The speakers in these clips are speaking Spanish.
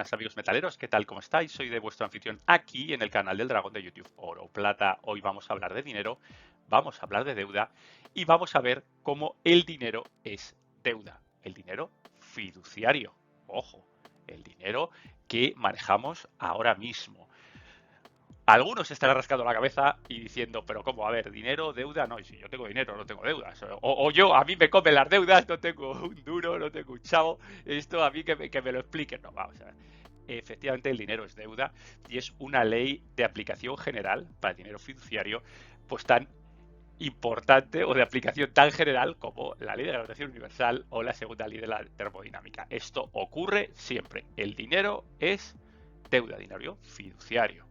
buenas amigos metaleros, ¿qué tal? ¿Cómo estáis? Soy de vuestro anfitrión aquí en el canal del Dragón de YouTube Oro Plata. Hoy vamos a hablar de dinero, vamos a hablar de deuda y vamos a ver cómo el dinero es deuda. El dinero fiduciario, ojo, el dinero que manejamos ahora mismo. Algunos estarán rascando la cabeza y diciendo, pero ¿cómo? A ver, dinero, deuda, no, y si yo tengo dinero, no tengo deudas. O yo, a mí me comen las deudas, no tengo un duro, no tengo un chavo, esto a mí que me lo expliquen. No, vamos a ver. Efectivamente, el dinero es deuda y es una ley de aplicación general para el dinero fiduciario, pues tan importante o de aplicación tan general como la ley de la gravitación universal o la segunda ley de la termodinámica. Esto ocurre siempre. El dinero es deuda, dinero fiduciario.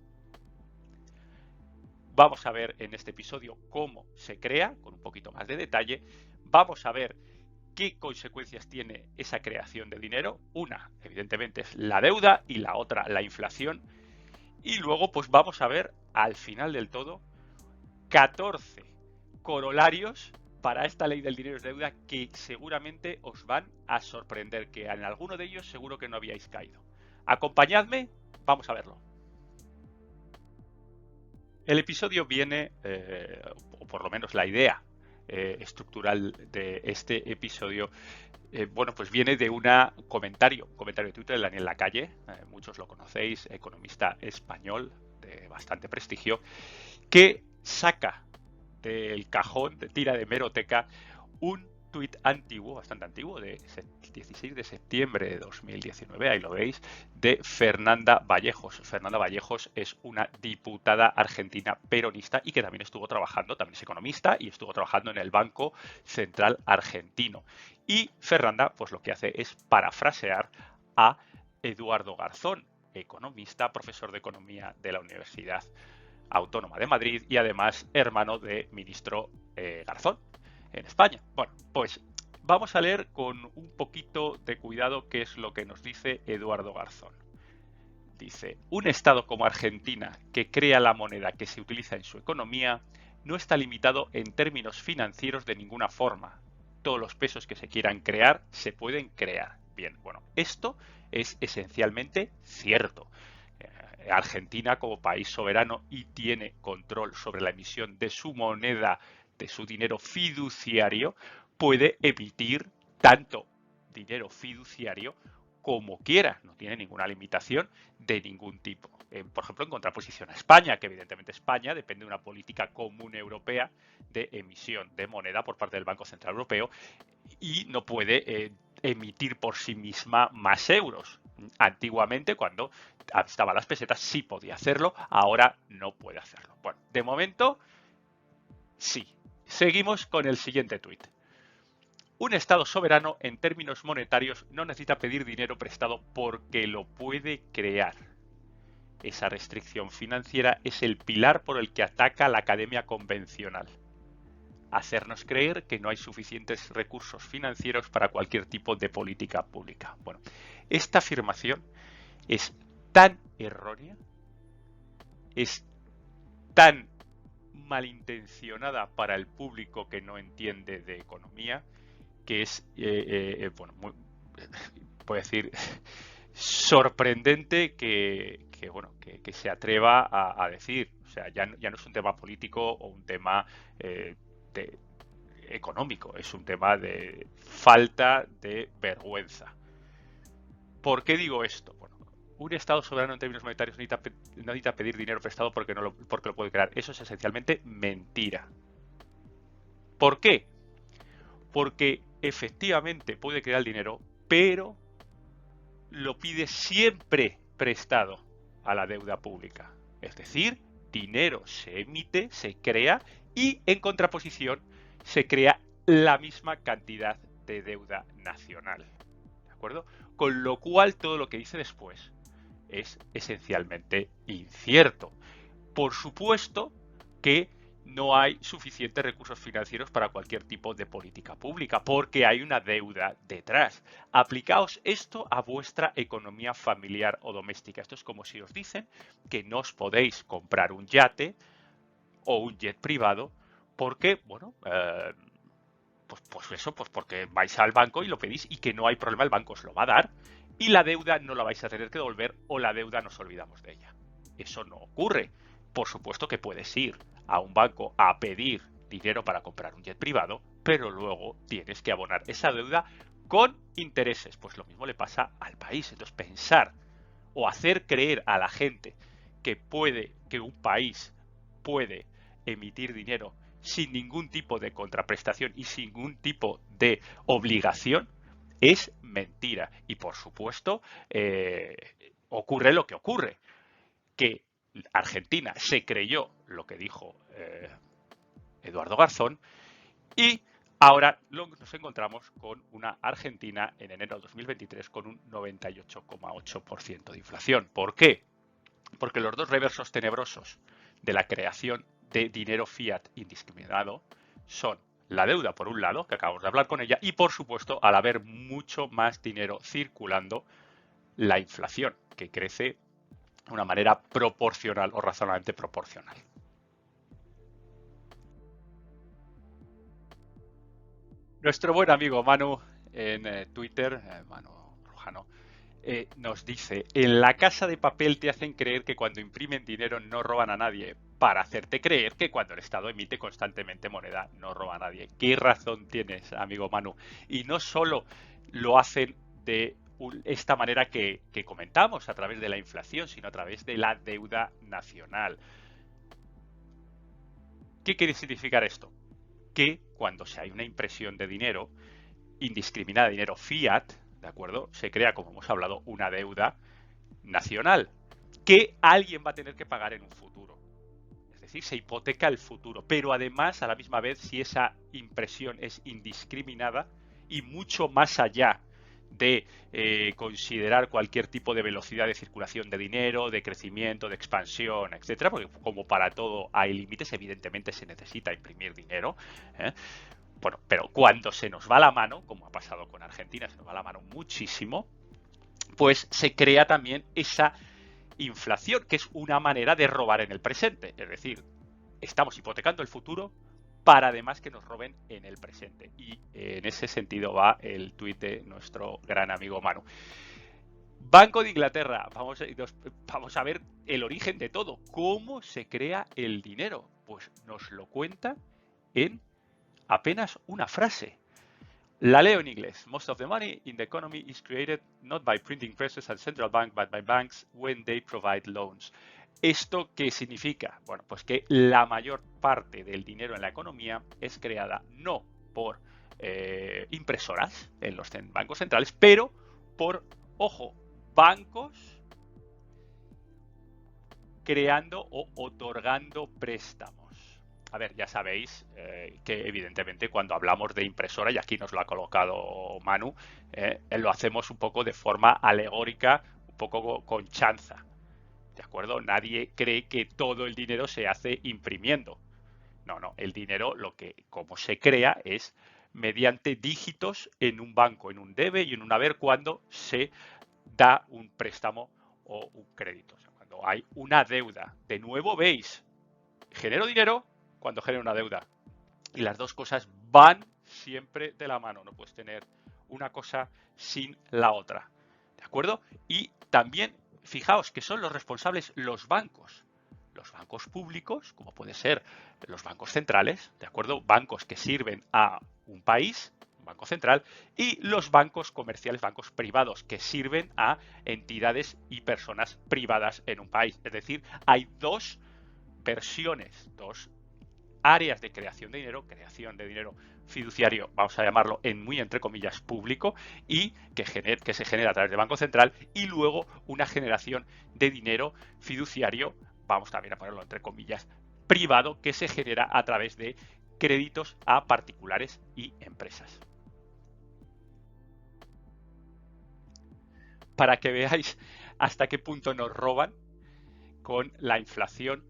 Vamos a ver en este episodio cómo se crea, con un poquito más de detalle. Vamos a ver qué consecuencias tiene esa creación de dinero. Una, evidentemente, es la deuda y la otra, la inflación. Y luego, pues vamos a ver, al final del todo, 14 corolarios para esta ley del dinero es deuda que seguramente os van a sorprender, que en alguno de ellos seguro que no habíais caído. Acompañadme, vamos a verlo. El episodio viene, o por lo menos la idea estructural de este episodio, bueno, pues viene de un comentario de Twitter de Daniel Lacalle, muchos lo conocéis, economista español de bastante prestigio, que saca del cajón, tira de hemeroteca, un tuit antiguo, bastante antiguo, de 16 de septiembre de 2019, ahí lo veis, de Fernanda Vallejos. Fernanda Vallejos es una diputada argentina peronista y que también estuvo trabajando, también es economista y estuvo trabajando en el Banco Central Argentino. Y Fernanda, pues lo que hace es parafrasear a Eduardo Garzón, economista, profesor de economía de la Universidad Autónoma de Madrid y además hermano de ministro Garzón en España. Bueno, pues vamos a leer con un poquito de cuidado qué es lo que nos dice Eduardo Garzón. Dice, un Estado como Argentina que crea la moneda que se utiliza en su economía no está limitado en términos financieros de ninguna forma. Todos los pesos que se quieran crear se pueden crear. Bien, bueno, esto es esencialmente cierto. Argentina como país soberano y tiene control sobre la emisión de su moneda, de su dinero fiduciario, puede emitir tanto dinero fiduciario como quiera, no tiene ninguna limitación de ningún tipo. Por ejemplo, en contraposición a España, que evidentemente España depende de una política común europea de emisión de moneda por parte del Banco Central Europeo y no puede emitir por sí misma más euros. Antiguamente, cuando estaban las pesetas, sí podía hacerlo, ahora no puede hacerlo. Bueno, de momento, sí. Seguimos con el siguiente tuit. Un Estado soberano en términos monetarios no necesita pedir dinero prestado porque lo puede crear. Esa restricción financiera es el pilar por el que ataca la academia convencional. Hacernos creer que no hay suficientes recursos financieros para cualquier tipo de política pública. Bueno, esta afirmación es tan errónea, es tan malintencionada para el público que no entiende de economía, que es, bueno, puedo decir, sorprendente que se atreva a decir. O sea, ya no es un tema político o un tema económico, es un tema de falta de vergüenza. ¿Por qué digo esto? Bueno, un Estado soberano en términos monetarios no necesita pedir dinero prestado porque lo puede crear. Eso es esencialmente mentira. ¿Por qué? Porque efectivamente puede crear el dinero, pero lo pide siempre prestado a la deuda pública. Es decir, dinero se emite, se crea y en contraposición se crea la misma cantidad de deuda nacional. ¿De acuerdo? Con lo cual todo lo que dice después es esencialmente incierto. Por supuesto que no hay suficientes recursos financieros para cualquier tipo de política pública, porque hay una deuda detrás. Aplicaos esto a vuestra economía familiar o doméstica. Esto es como si os dicen que no os podéis comprar un yate o un jet privado porque, bueno, pues eso, pues porque vais al banco y lo pedís y que no hay problema, el banco os lo va a dar y la deuda no la vais a tener que devolver o la deuda nos olvidamos de ella. Eso no ocurre. Por supuesto que puedes ir a un banco a pedir dinero para comprar un jet privado, pero luego tienes que abonar esa deuda con intereses. Pues lo mismo le pasa al país. Entonces pensar o hacer creer a la gente que un país puede emitir dinero sin ningún tipo de contraprestación y sin ningún tipo de obligación es mentira. Y por supuesto, ocurre lo que ocurre, que Argentina se creyó lo que dijo Eduardo Garzón y ahora nos encontramos con una Argentina en enero de 2023 con un 98,8% de inflación. ¿Por qué? Porque los dos reversos tenebrosos de la creación de dinero fiat indiscriminado son la deuda, por un lado, que acabamos de hablar con ella, y por supuesto, al haber mucho más dinero circulando, la inflación, que crece de una manera proporcional o razonablemente proporcional. Nuestro buen amigo Manu en Twitter, Manu Rojano, nos dice, en La Casa de Papel te hacen creer que cuando imprimen dinero no roban a nadie, para hacerte creer que cuando el Estado emite constantemente moneda no roba a nadie. ¿Qué razón tienes, amigo Manu? Y no solo lo hacen de esta manera que comentamos, a través de la inflación, sino a través de la deuda nacional. ¿Qué quiere significar esto? Que cuando hay una impresión de dinero indiscriminada, dinero fiat, ¿de acuerdo? Se crea, como hemos hablado, una deuda nacional que alguien va a tener que pagar en un futuro. Es decir, se hipoteca el futuro. Pero además, a la misma vez, si esa impresión es indiscriminada y mucho más allá de considerar cualquier tipo de velocidad de circulación de dinero, de crecimiento, de expansión, etcétera, porque como para todo hay límites, evidentemente se necesita imprimir dinero. Bueno, pero cuando se nos va la mano, como ha pasado con Argentina, se nos va la mano muchísimo, pues se crea también esa inflación, que es una manera de robar en el presente. Es decir, estamos hipotecando el futuro para además que nos roben en el presente. Y en ese sentido va el tuit de nuestro gran amigo Manu. Banco de Inglaterra, vamos a ver el origen de todo. ¿Cómo se crea el dinero? Pues nos lo cuenta en apenas una frase. La leo en inglés. Most of the money in the economy is created not by printing presses at central bank, but by banks when they provide loans. ¿Esto qué significa? Bueno, pues que la mayor parte del dinero en la economía es creada no por impresoras en los bancos centrales, pero por, ojo, bancos creando o otorgando préstamos. A ver, ya sabéis que evidentemente cuando hablamos de impresora, y aquí nos lo ha colocado Manu, lo hacemos un poco de forma alegórica, un poco con chanza. ¿De acuerdo? Nadie cree que todo el dinero se hace imprimiendo. No, el dinero, como se crea, es mediante dígitos en un banco, en un debe y en un haber, cuando se da un préstamo o un crédito. O sea, cuando hay una deuda. De nuevo veis, genero dinero cuando genero una deuda. Y las dos cosas van siempre de la mano. No puedes tener una cosa sin la otra. ¿De acuerdo? Y también fijaos que son los responsables los bancos públicos, como puede ser los bancos centrales, ¿de acuerdo? Bancos que sirven a un país, un banco central, y los bancos comerciales, bancos privados, que sirven a entidades y personas privadas en un país. Es decir, hay dos versiones, dos áreas de creación de dinero fiduciario, vamos a llamarlo muy entre comillas público, y que se genera a través del Banco Central, y luego una generación de dinero fiduciario, vamos también a ponerlo entre comillas, privado, que se genera a través de créditos a particulares y empresas. Para que veáis hasta qué punto nos roban con la inflación,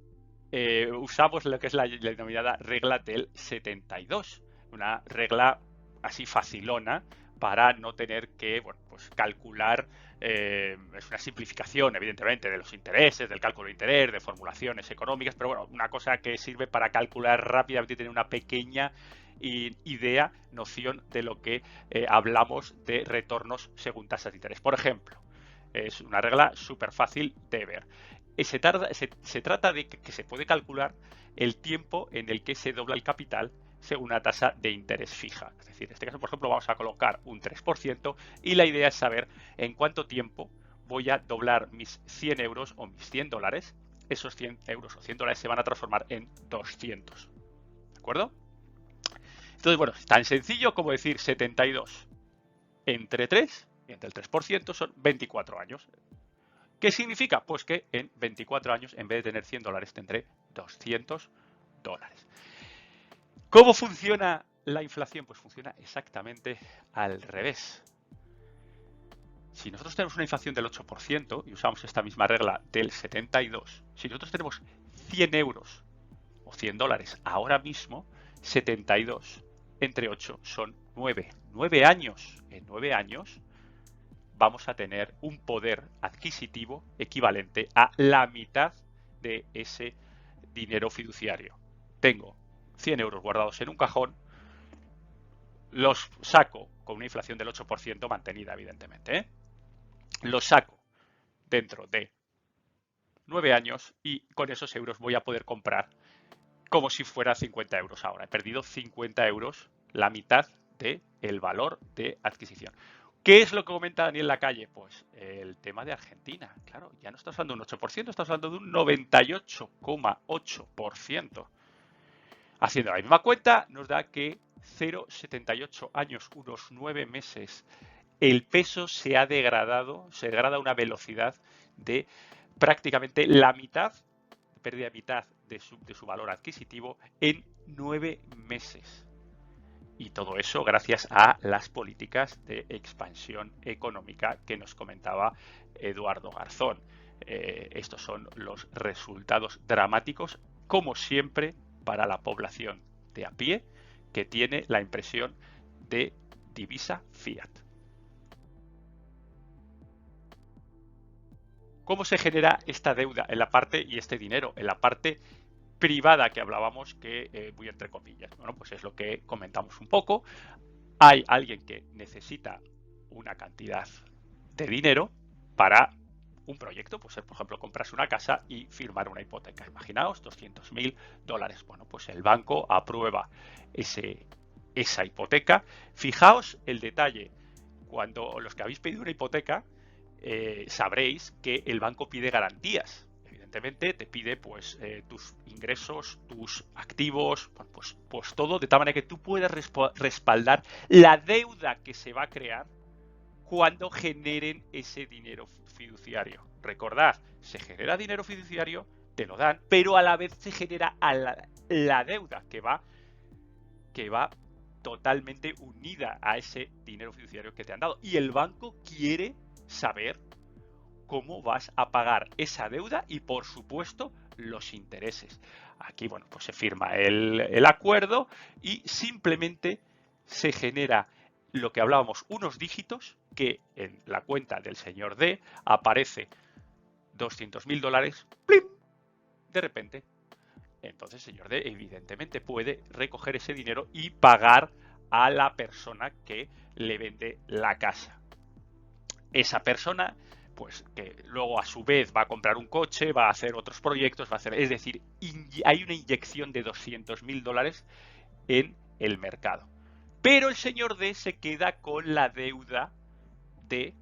usamos lo que es la denominada regla del 72, una regla así facilona para no tener que calcular, es una simplificación evidentemente de los intereses, del cálculo de interés, de formulaciones económicas, pero bueno, una cosa que sirve para calcular rápidamente y tener una pequeña idea, noción de lo que hablamos de retornos según tasas de interés. Por ejemplo, es una regla súper fácil de ver. Se trata de que se puede calcular el tiempo en el que se dobla el capital según una tasa de interés fija. Es decir, en este caso, por ejemplo, vamos a colocar un 3% y la idea es saber en cuánto tiempo voy a doblar mis 100 euros o mis 100 dólares. Esos 100 euros o 100 dólares se van a transformar en 200. ¿De acuerdo? Entonces, bueno, es tan sencillo como decir 72 entre 3, entre el 3% son 24 años. ¿Qué significa? Pues que en 24 años, en vez de tener 100 dólares, tendré 200 dólares. ¿Cómo funciona la inflación? Pues funciona exactamente al revés. Si nosotros tenemos una inflación del 8% y usamos esta misma regla del 72, si nosotros tenemos 100 euros o 100 dólares ahora mismo, 72 entre 8 son 9. 9 años. En 9 años vamos a tener un poder adquisitivo equivalente a la mitad de ese dinero fiduciario. Tengo 100 euros guardados en un cajón, los saco con una inflación del 8% mantenida, evidentemente, ¿eh? Los saco dentro de 9 años y con esos euros voy a poder comprar como si fuera 50 euros ahora. He perdido 50 euros, la mitad del valor de adquisición. ¿Qué es lo que comenta Daniel Lacalle? Pues el tema de Argentina. Claro, ya no estamos hablando de un 8%, estamos hablando de un 98,8%. Haciendo la misma cuenta, nos da que 0,78 años, unos 9 meses, el peso se ha degradado, se degrada a una velocidad de prácticamente la mitad, pérdida de mitad de su valor adquisitivo en 9 meses. Y todo eso gracias a las políticas de expansión económica que nos comentaba Eduardo Garzón. Estos son los resultados dramáticos, como siempre, para la población de a pie que tiene la impresión de divisa fiat. ¿Cómo se genera esta deuda en la parte y este dinero en la parte privada que hablábamos, que muy entre comillas? Bueno, pues es lo que comentamos un poco. Hay alguien que necesita una cantidad de dinero para un proyecto, pues por ejemplo comprarse una casa y firmar una hipoteca. Imaginaos, 200.000 dólares. Bueno, pues el banco aprueba esa hipoteca. Fijaos el detalle, cuando los que habéis pedido una hipoteca, sabréis que el banco pide garantías. Evidentemente te pide pues tus ingresos, tus activos, pues todo, de tal manera que tú puedas respaldar la deuda que se va a crear cuando generen ese dinero fiduciario. Recordad, se genera dinero fiduciario, te lo dan, pero a la vez se genera la deuda que va totalmente unida a ese dinero fiduciario que te han dado. Y el banco quiere saber cómo vas a pagar esa deuda y, por supuesto, los intereses. Aquí, bueno, pues se firma el acuerdo y simplemente se genera lo que hablábamos, unos dígitos que en la cuenta del señor D aparece 200.000 dólares, ¡plim!, de repente. Entonces el señor D evidentemente puede recoger ese dinero y pagar a la persona que le vende la casa. Esa persona, pues que luego a su vez va a comprar un coche, va a hacer otros proyectos, es decir, hay una inyección de 200.000 dólares en el mercado. Pero el señor D se queda con la deuda de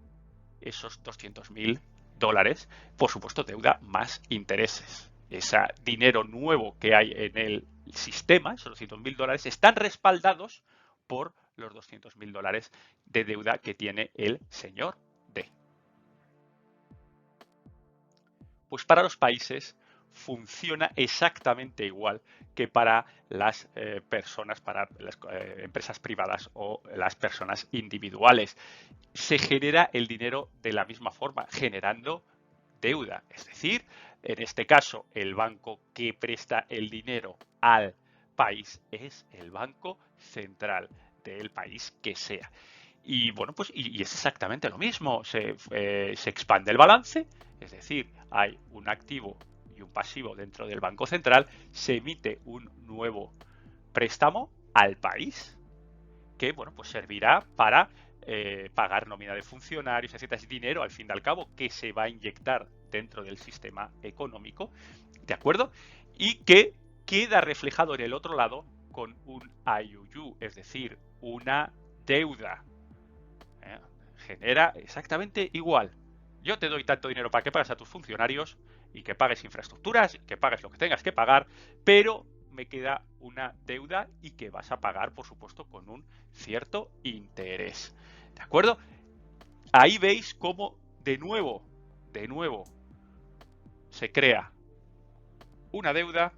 esos 200.000 dólares, por supuesto deuda más intereses. Ese dinero nuevo que hay en el sistema, esos 200.000 dólares, están respaldados por los 200.000 dólares de deuda que tiene el señor D. Pues para los países funciona exactamente igual que para las personas, para las empresas privadas o las personas individuales. Se genera el dinero de la misma forma, generando deuda. Es decir, en este caso, el banco que presta el dinero al país es el Banco Central del país que sea. Y bueno, pues y es exactamente lo mismo. Se expande el balance, es decir, hay un activo y un pasivo dentro del Banco Central, se emite un nuevo préstamo al país que, bueno, pues servirá para pagar nómina de funcionarios, etcétera. Es dinero, al fin y al cabo, que se va a inyectar dentro del sistema económico, ¿de acuerdo? Y que queda reflejado en el otro lado con un IOU, es decir, una deuda. Genera exactamente igual. Yo te doy tanto dinero para que pagues a tus funcionarios y que pagues infraestructuras, que pagues lo que tengas que pagar, pero me queda una deuda y que vas a pagar, por supuesto, con un cierto interés. ¿De acuerdo? Ahí veis cómo de nuevo, se crea una deuda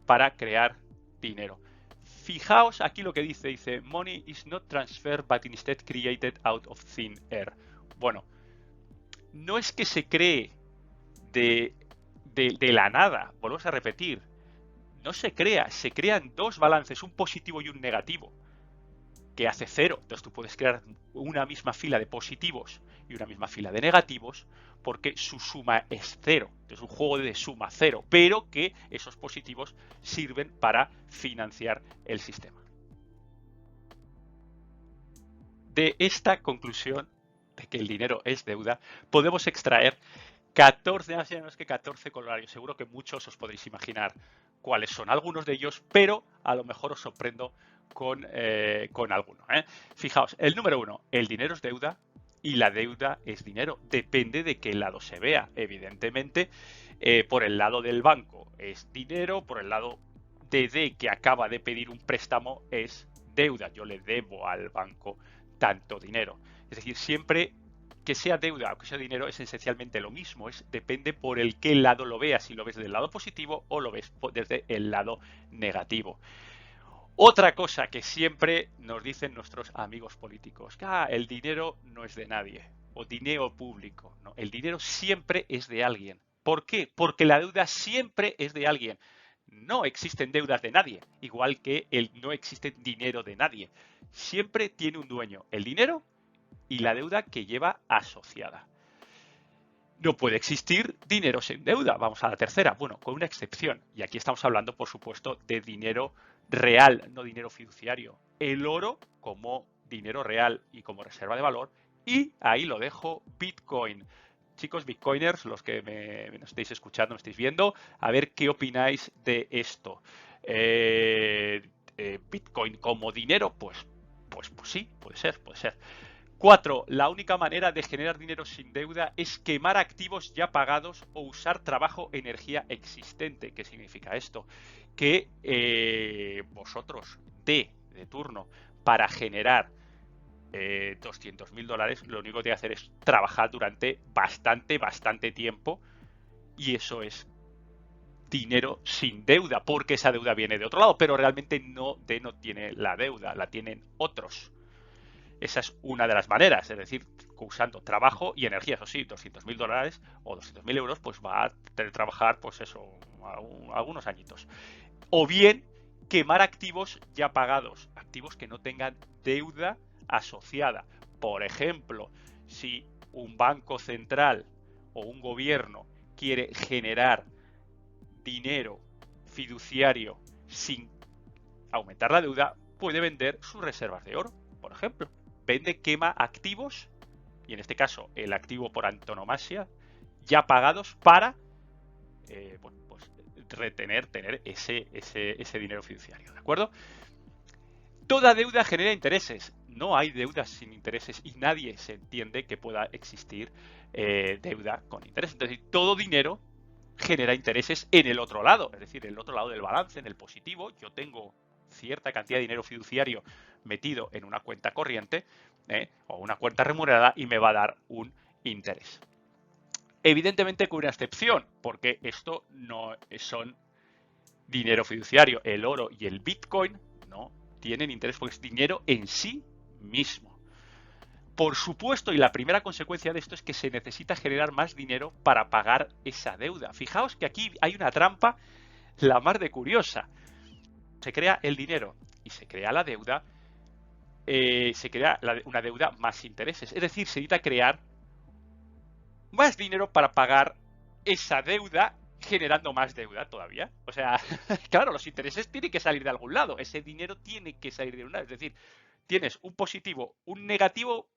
para crear dinero. Fijaos aquí lo que dice, money is not transferred but instead created out of thin air. Bueno, no es que se cree de la nada, volvemos a repetir, no se crea, se crean dos balances, un positivo y un negativo, que hace cero. Entonces tú puedes crear una misma fila de positivos y una misma fila de negativos porque su suma es cero. Es un juego de suma cero, pero que esos positivos sirven para financiar el sistema. De esta conclusión de que el dinero es deuda, podemos extraer 14, no sé menos que 14 corolarios. Seguro que muchos os podéis imaginar cuáles son algunos de ellos, pero a lo mejor os sorprendo con alguno. Fijaos, el número 1, el dinero es deuda y la deuda es dinero. Depende de qué lado se vea. Evidentemente, por el lado del banco es dinero, por el lado de D que acaba de pedir un préstamo es deuda. Yo le debo al banco tanto dinero. Es decir, siempre que sea deuda o que sea dinero es esencialmente lo mismo, depende por el qué lado lo veas, si lo ves del lado positivo o lo ves desde el lado negativo. Otra cosa que siempre nos dicen nuestros amigos políticos, que el dinero no es de nadie, o dinero público, no, el dinero siempre es de alguien. ¿Por qué? Porque la deuda siempre es de alguien. No existen deudas de nadie, igual que no existe dinero de nadie. Siempre tiene un dueño, el dinero y la deuda que lleva asociada. No puede existir dinero sin deuda. Vamos a la tercera. Bueno, con una excepción. Y aquí estamos hablando, por supuesto, de dinero real, no dinero fiduciario. El oro como dinero real y como reserva de valor. Y ahí lo dejo, Bitcoin. Chicos, Bitcoiners, los que me estáis escuchando, me estáis viendo, a ver qué opináis de esto. Bitcoin como dinero, pues sí, puede ser. 4. La única manera de generar dinero sin deuda es quemar activos ya pagados o usar trabajo energía existente. ¿Qué significa esto? Que vosotros de turno para generar $200.000, lo único que hay que hacer es trabajar durante bastante tiempo y eso es dinero sin deuda, porque esa deuda viene de otro lado, pero realmente no tiene la deuda, la tienen otros. Esa es una de las maneras, es decir, usando trabajo y energía, eso sí, $200.000 o 200.000 euros, pues va a tener que trabajar, pues eso, algunos añitos. O bien, quemar activos ya pagados, activos que no tengan deuda asociada. Por ejemplo, si un banco central o un gobierno quiere generar dinero fiduciario sin aumentar la deuda, puede vender sus reservas de oro, por ejemplo. Quema activos, y en este caso el activo por antonomasia, ya pagados para tener ese dinero fiduciario, ¿de acuerdo? Toda deuda genera intereses. No hay deudas sin intereses y nadie se entiende que pueda existir deuda con intereses. Entonces, todo dinero genera intereses en el otro lado, es decir, en el otro lado del balance, en el positivo. Yo tengo cierta cantidad de dinero fiduciario metido en una cuenta corriente o una cuenta remunerada y me va a dar un interés. Evidentemente con una excepción, porque esto no son dinero fiduciario. El oro y el Bitcoin no tienen interés porque es dinero en sí mismo. Por supuesto, y la primera consecuencia de esto es que se necesita generar más dinero para pagar esa deuda. Fijaos que aquí hay una trampa la más de curiosa. Se crea el dinero y se crea la deuda, se crea una deuda más intereses. Es decir, se necesita crear más dinero para pagar esa deuda generando más deuda todavía. O sea, claro, los intereses tienen que salir de algún lado. Ese dinero tiene que salir de un lado. Es decir, tienes un positivo, un negativo,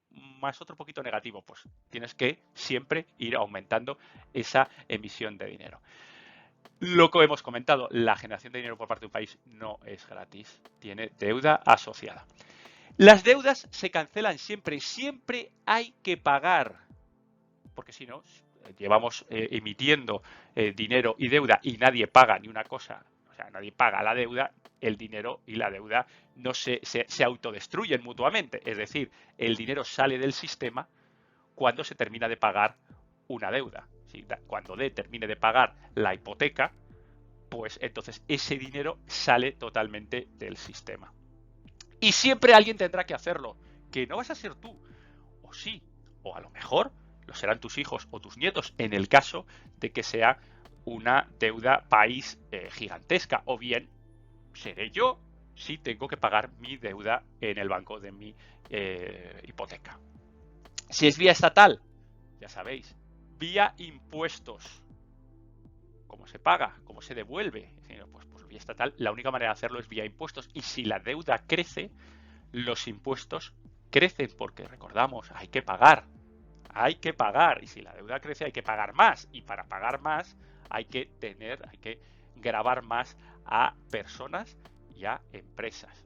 más otro poquito negativo. Pues tienes que siempre ir aumentando esa emisión de dinero. Lo que hemos comentado, la generación de dinero por parte de un país no es gratis. Tiene deuda asociada. Las deudas se cancelan siempre. Siempre hay que pagar. Porque si no, llevamos emitiendo dinero y deuda y nadie paga ni una cosa, o sea, nadie paga la deuda, el dinero y la deuda no se autodestruyen mutuamente. Es decir, el dinero sale del sistema cuando se termina de pagar una deuda. ¿Sí? Cuando termine de pagar la hipoteca, pues entonces ese dinero sale totalmente del sistema. Y siempre alguien tendrá que hacerlo, que no vas a ser tú, o sí, o a lo mejor lo serán tus hijos o tus nietos en el caso de que sea una deuda país gigantesca, o bien seré yo si tengo que pagar mi deuda en el banco de mi hipoteca. Si es vía estatal, ya sabéis, vía impuestos. ¿Cómo se paga? ¿Cómo se devuelve? Pues vía estatal, la única manera de hacerlo es vía impuestos. Y si la deuda crece, los impuestos crecen porque, recordamos, hay que pagar. Hay que pagar. Y si la deuda crece, hay que pagar más. Y para pagar más, hay que gravar más a personas y a empresas.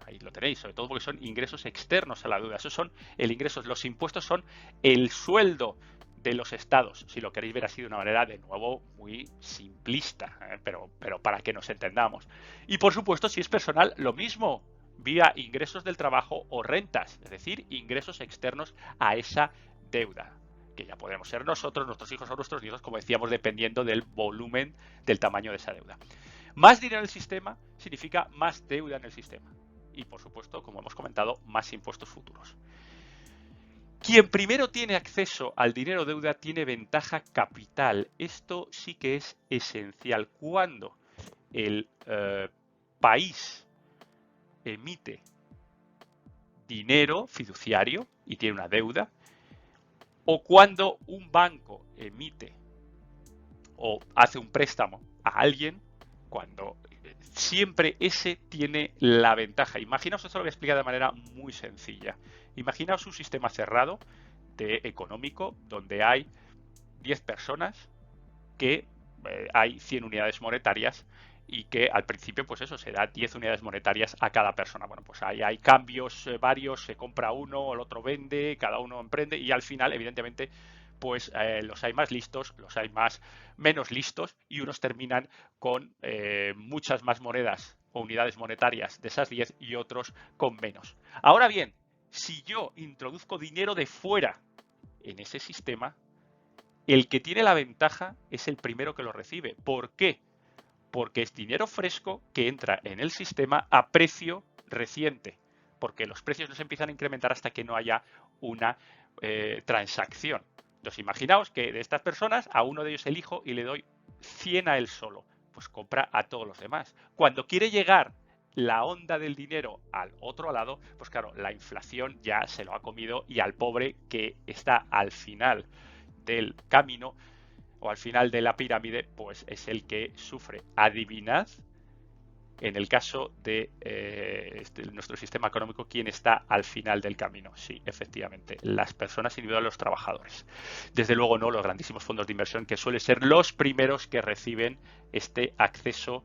Ahí lo tenéis, sobre todo porque son ingresos externos a la deuda. Esos son el ingreso. Los impuestos son el sueldo de los estados, si lo queréis ver así de una manera, de nuevo, muy simplista, pero para que nos entendamos. Y por supuesto, si es personal, lo mismo, vía ingresos del trabajo o rentas, es decir, ingresos externos a esa deuda, que ya podemos ser nosotros, nuestros hijos o nuestros nietos, como decíamos, dependiendo del volumen, del tamaño de esa deuda. Más dinero en el sistema significa más deuda en el sistema. Y por supuesto, como hemos comentado, más impuestos futuros. Quien primero tiene acceso al dinero deuda tiene ventaja capital. Esto sí que es esencial. Cuando el país emite dinero fiduciario y tiene una deuda, o cuando un banco emite o hace un préstamo a alguien, cuando siempre ese tiene la ventaja. Imaginaos, esto lo voy a explicar de manera muy sencilla. Imaginaos un sistema cerrado económico donde hay 10 personas que hay 100 unidades monetarias y que al principio pues eso, se da 10 unidades monetarias a cada persona. Bueno, pues ahí hay cambios varios, se compra uno, el otro vende, cada uno emprende y al final evidentemente pues los hay más listos, los hay menos listos y unos terminan con muchas más monedas o unidades monetarias de esas 10 y otros con menos. Ahora bien, si yo introduzco dinero de fuera en ese sistema, el que tiene la ventaja es el primero que lo recibe. ¿Por qué? Porque es dinero fresco que entra en el sistema a precio reciente, porque los precios no se empiezan a incrementar hasta que no haya una transacción. Entonces imaginaos que de estas personas a uno de ellos elijo y le doy 100 a él solo, pues compra a todos los demás. Cuando quiere llegar la onda del dinero al otro lado, pues claro, la inflación ya se lo ha comido y al pobre que está al final del camino o al final de la pirámide, pues es el que sufre. Adivinad, en el caso de nuestro sistema económico, ¿quién está al final del camino? Sí, efectivamente, las personas individuales, los trabajadores. Desde luego no los grandísimos fondos de inversión, que suelen ser los primeros que reciben este acceso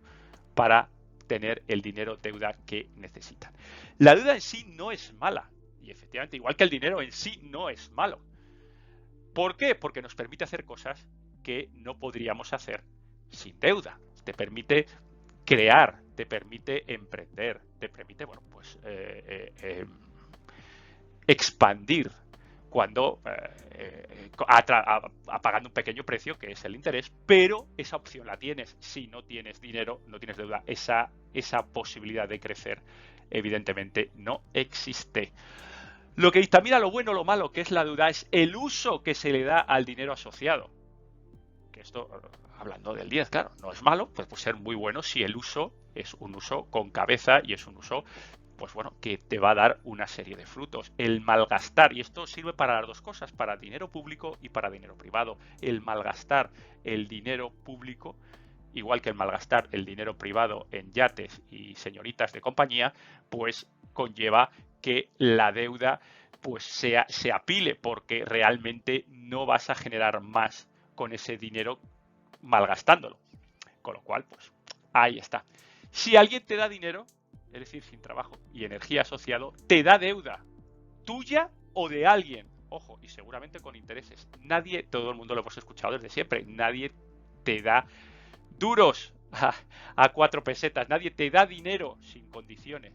para tener el dinero deuda que necesitan. La deuda en sí no es mala, y efectivamente, igual que el dinero en sí no es malo. ¿Por qué? Porque nos permite hacer cosas que no podríamos hacer sin deuda. Te permite crear, te permite emprender, te permite, bueno, pues expandir cuando pagando un pequeño precio, que es el interés, pero esa opción la tienes. Si no tienes dinero, no tienes deuda, esa posibilidad de crecer, evidentemente, no existe. Lo que dictamina lo bueno o lo malo que es la deuda es el uso que se le da al dinero asociado. Que esto, hablando del 10, claro, no es malo, pues puede ser muy bueno si el uso es un uso con cabeza y es un uso pues bueno, que te va a dar una serie de frutos. El malgastar, y esto sirve para las dos cosas, para dinero público y para dinero privado. El malgastar el dinero público, igual que el malgastar el dinero privado en yates y señoritas de compañía, pues conlleva que la deuda pues se apile, porque realmente no vas a generar más con ese dinero malgastándolo. Con lo cual, pues ahí está. Si alguien te da dinero, es decir, sin trabajo y energía asociado, te da deuda tuya o de alguien. Ojo, y seguramente con intereses. Nadie, todo el mundo lo hemos escuchado desde siempre, nadie te da duros a 4 pesetas, nadie te da dinero sin condiciones.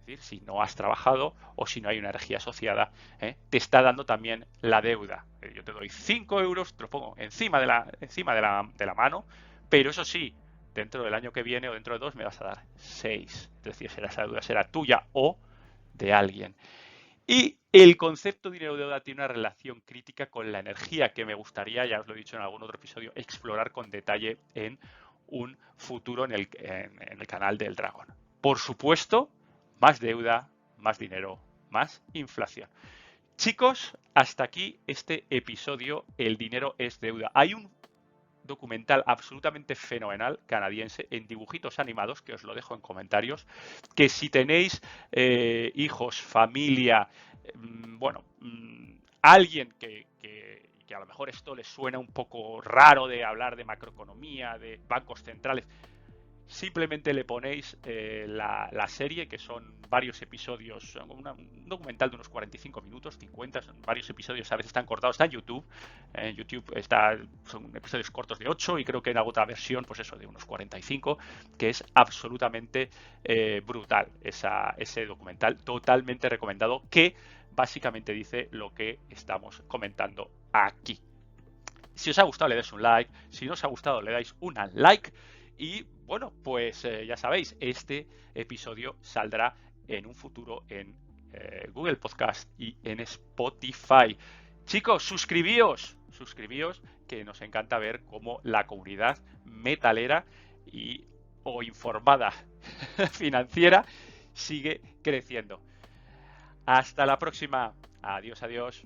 Es decir, si no has trabajado o si no hay una energía asociada, te está dando también la deuda. Yo te doy 5 euros, te lo pongo encima de la mano, pero eso sí, dentro del año que viene o dentro de 2 me vas a dar 6. Es decir, esa deuda será tuya o de alguien. Y el concepto dinero-deuda tiene una relación crítica con la energía que me gustaría, ya os lo he dicho en algún otro episodio, explorar con detalle en un futuro en el canal del Dragón. Por supuesto, más deuda, más dinero, más inflación. Chicos, hasta aquí este episodio, El dinero es deuda. Hay un documental absolutamente fenomenal canadiense en dibujitos animados, que os lo dejo en comentarios, que si tenéis hijos, familia, bueno, alguien que a lo mejor esto les suena un poco raro de hablar de macroeconomía, de bancos centrales, simplemente le ponéis la serie, que son varios episodios, un documental de unos 45 minutos, 50, son varios episodios, a veces están cortados, está en YouTube. En YouTube son episodios cortos de 8 y creo que en otra versión, pues eso, de unos 45, que es absolutamente brutal ese documental, totalmente recomendado, que básicamente dice lo que estamos comentando aquí. Si os ha gustado, le dais un like. Si no os ha gustado, le dais un like. Y bueno, pues ya sabéis, este episodio saldrá en un futuro en Google Podcast y en Spotify. Chicos, suscribíos, que nos encanta ver cómo la comunidad metalera o informada financiera sigue creciendo. Hasta la próxima. Adiós, adiós.